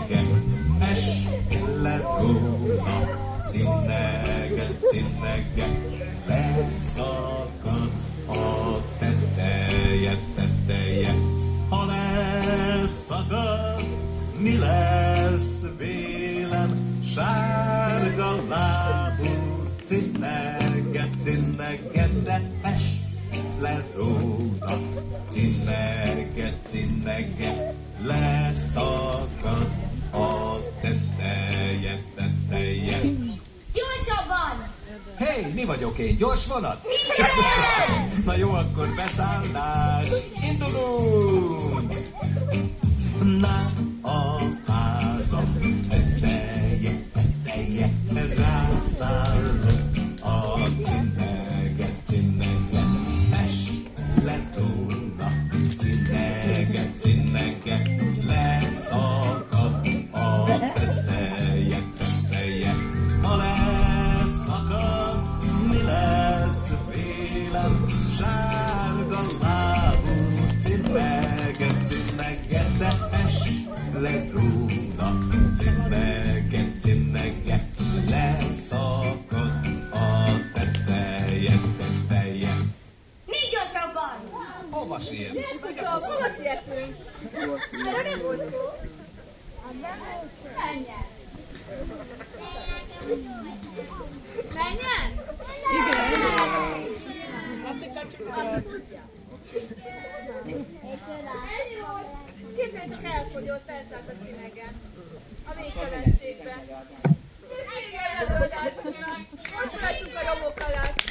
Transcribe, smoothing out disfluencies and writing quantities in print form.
cinnege, es le róla, cinnege, cinnege, leszakad a teteje, teteje. Ha leszakad, mi lesz vélem, sárga lábú cinnege, cinnege, de es le róla, cinnege, cinnege, leszakad a teteje, teteje. Gyorsabban! Hé, mi vagyok én? Gyors vonat? Igen! Na jó, akkor beszállás! Indulunk! Na, a házam teteje, teteje, rászállok a cinnege, cinnege, es le róla, cinnege, cinnege, leszakad a teteje, teteje. Ha leszakad, mi lesz vélem, sárga lábú cinnege, cinnege, de es le róla, cinnege, cinnege, leszakad a teteje, teteje. Még gyorsabban! Hova siet? Hova sietünk? Erre nem volt szó. Menjen! Menjen? Igen. Ennyi volt. Képzeljétek, elfogyott, elszállt a színegen. A végtelenségben. És még egy előadásunknak. Ott maradtunk a romok alatt.